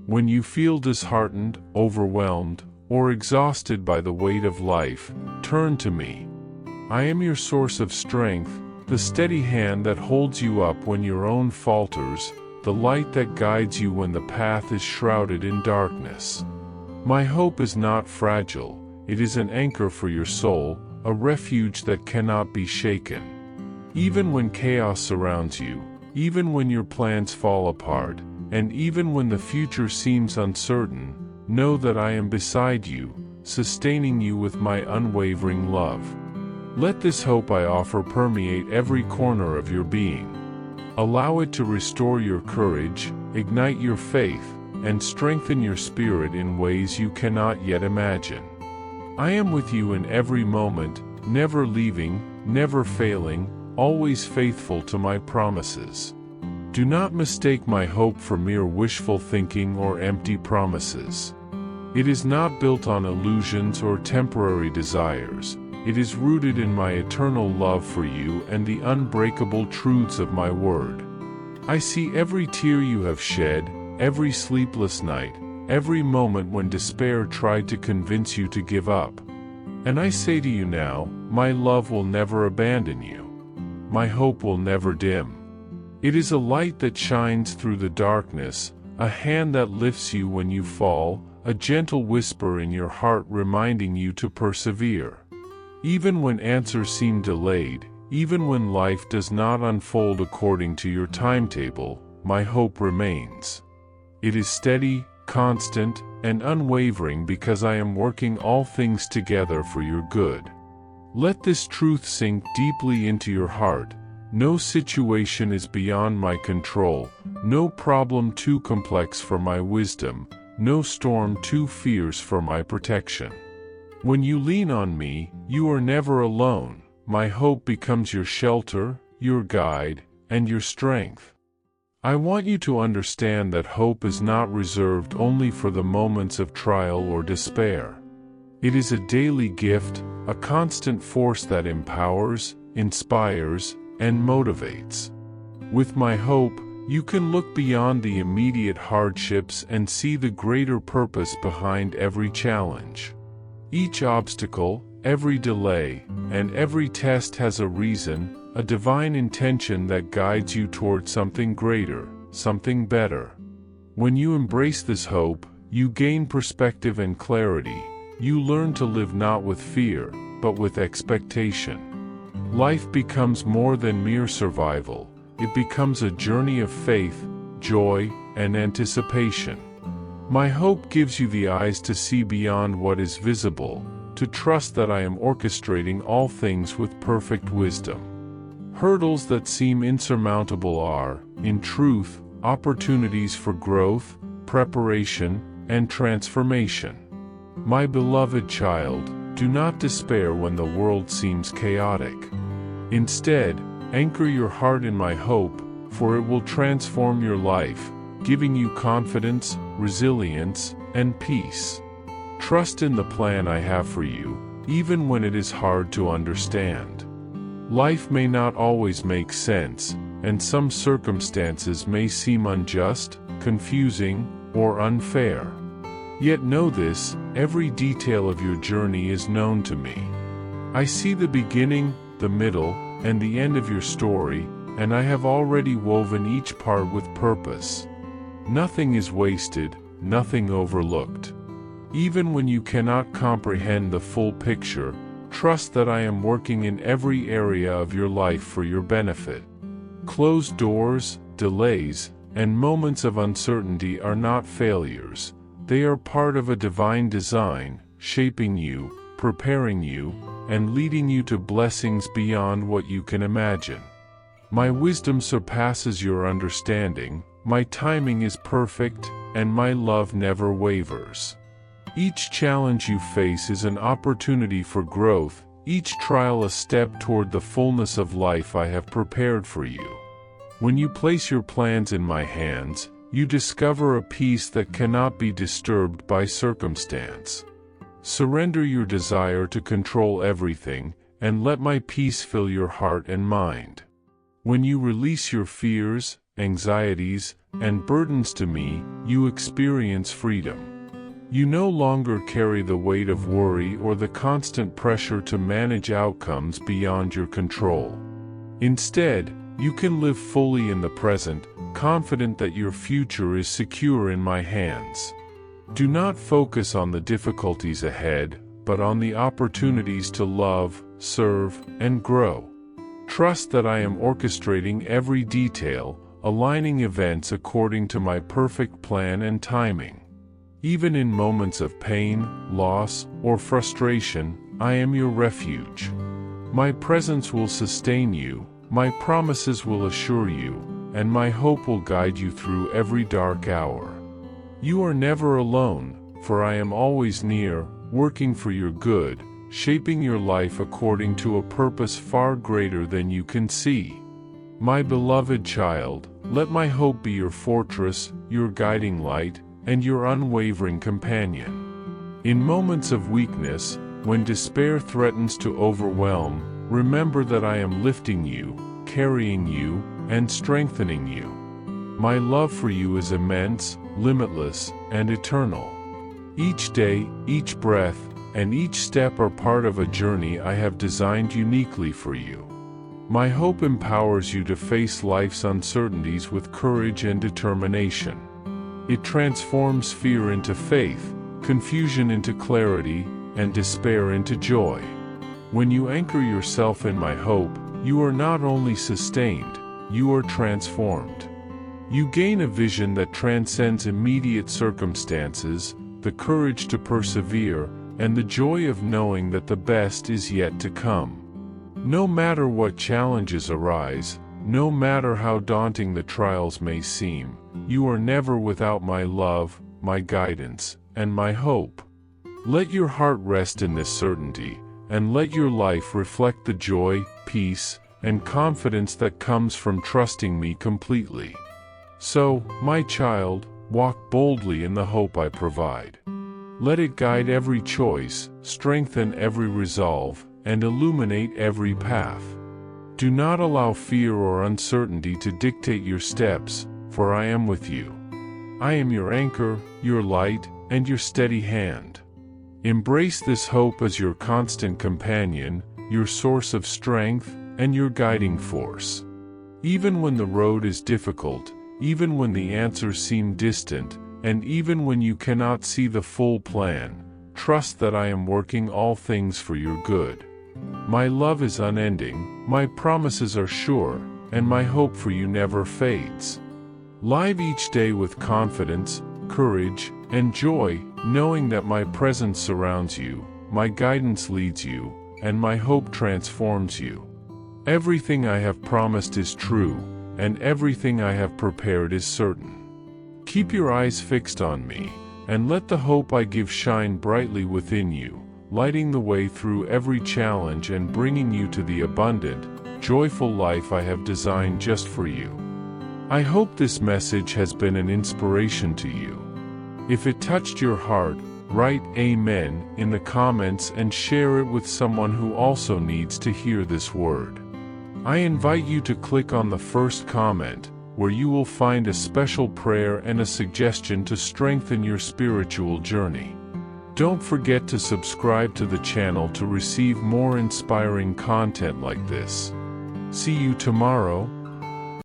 Speaker 1: When you feel disheartened, overwhelmed, or exhausted by the weight of life, turn to me. I am your source of strength, the steady hand that holds you up when your own falters, the light that guides you when the path is shrouded in darkness. My hope is not fragile, it is an anchor for your soul, a refuge that cannot be shaken. Even when chaos surrounds you, even when your plans fall apart, and even when the future seems uncertain, know that I am beside you, sustaining you with my unwavering love. Let this hope I offer permeate every corner of your being. Allow it to restore your courage, ignite your faith, and strengthen your spirit in ways you cannot yet imagine. I am with you in every moment, never leaving, never failing, always faithful to my promises. Do not mistake my hope for mere wishful thinking or empty promises. It is not built on illusions or temporary desires. It is rooted in my eternal love for you and the unbreakable truths of my word. I see every tear you have shed, every sleepless night, every moment when despair tried to convince you to give up. And I say to you now, my love will never abandon you. My hope will never dim. It is a light that shines through the darkness, a hand that lifts you when you fall, a gentle whisper in your heart reminding you to persevere. Even when answers seem delayed, even when life does not unfold according to your timetable, my hope remains. It is steady, constant, and unwavering because I am working all things together for your good. Let this truth sink deeply into your heart. No situation is beyond my control, no problem too complex for my wisdom, no storm too fierce for my protection. When you lean on me, you are never alone. My hope becomes your shelter, your guide, and your strength. I want you to understand that hope is not reserved only for the moments of trial or despair. It is a daily gift, a constant force that empowers, inspires, and motivates. With my hope, you can look beyond the immediate hardships and see the greater purpose behind every challenge. Each obstacle, every delay, and every test has a reason, a divine intention that guides you toward something greater, something better. When you embrace this hope, you gain perspective and clarity. You learn to live not with fear, but with expectation. Life becomes more than mere survival. It becomes a journey of faith, joy, and anticipation. My hope gives you the eyes to see beyond what is visible, to trust that I am orchestrating all things with perfect wisdom. Hurdles that seem insurmountable are, in truth, opportunities for growth, preparation, and transformation. My beloved child, do not despair when the world seems chaotic. Instead, anchor your heart in my hope, for it will transform your life, giving you confidence, resilience, and peace. Trust in the plan I have for you, even when it is hard to understand. Life may not always make sense, and some circumstances may seem unjust, confusing, or unfair. Yet know this, every detail of your journey is known to me. I see the beginning, the middle, and the end of your story, and I have already woven each part with purpose. Nothing is wasted, nothing overlooked. Even when you cannot comprehend the full picture, trust that I am working in every area of your life for your benefit. Closed doors, delays, and moments of uncertainty are not failures. They are part of a divine design, shaping you, preparing you, and leading you to blessings beyond what you can imagine. My wisdom surpasses your understanding, my timing is perfect, and my love never wavers. Each challenge you face is an opportunity for growth, each trial a step toward the fullness of life I have prepared for you. When you place your plans in my hands, you discover a peace that cannot be disturbed by circumstance. Surrender your desire to control everything, and let my peace fill your heart and mind. When you release your fears, anxieties, and burdens to me, you experience freedom. You no longer carry the weight of worry or the constant pressure to manage outcomes beyond your control. Instead, you can live fully in the present, confident that your future is secure in my hands. Do not focus on the difficulties ahead, but on the opportunities to love, serve, and grow. Trust that I am orchestrating every detail, aligning events according to my perfect plan and timing. Even in moments of pain, loss, or frustration, I am your refuge. My presence will sustain you, my promises will assure you, and my hope will guide you through every dark hour. You are never alone, for I am always near, working for your good, shaping your life according to a purpose far greater than you can see. My beloved child, let my hope be your fortress, your guiding light, and your unwavering companion. In moments of weakness, when despair threatens to overwhelm, remember that I am lifting you, carrying you, and strengthening you. My love for you is immense, limitless, and eternal. Each day, each breath, and each step are part of a journey I have designed uniquely for you. My hope empowers you to face life's uncertainties with courage and determination. It transforms fear into faith, confusion into clarity, and despair into joy. When you anchor yourself in my hope, you are not only sustained, you are transformed. You gain a vision that transcends immediate circumstances, the courage to persevere, and the joy of knowing that the best is yet to come. No matter what challenges arise, no matter how daunting the trials may seem, you are never without my love, my guidance, and my hope. Let your heart rest in this certainty, and let your life reflect the joy, peace, and confidence that comes from trusting me completely. So, my child, walk boldly in the hope I provide. Let it guide every choice, strengthen every resolve, and illuminate every path. Do not allow fear or uncertainty to dictate your steps, for I am with you. I am your anchor, your light, and your steady hand. Embrace this hope as your constant companion, your source of strength, and your guiding force. Even when the road is difficult, even when the answers seem distant, and even when you cannot see the full plan, trust that I am working all things for your good. My love is unending, my promises are sure, and my hope for you never fades. Live each day with confidence, courage, and joy, knowing that my presence surrounds you, my guidance leads you, and my hope transforms you. Everything I have promised is true, and everything I have prepared is certain. Keep your eyes fixed on me, and let the hope I give shine brightly within you, lighting the way through every challenge and bringing you to the abundant, joyful life I have designed just for you. I hope this message has been an inspiration to you. If it touched your heart, write Amen in the comments and share it with someone who also needs to hear this word. I invite you to click on the first comment, where you will find a special prayer and a suggestion to strengthen your spiritual journey. Don't forget to subscribe to the channel to receive more inspiring content like this. See you tomorrow.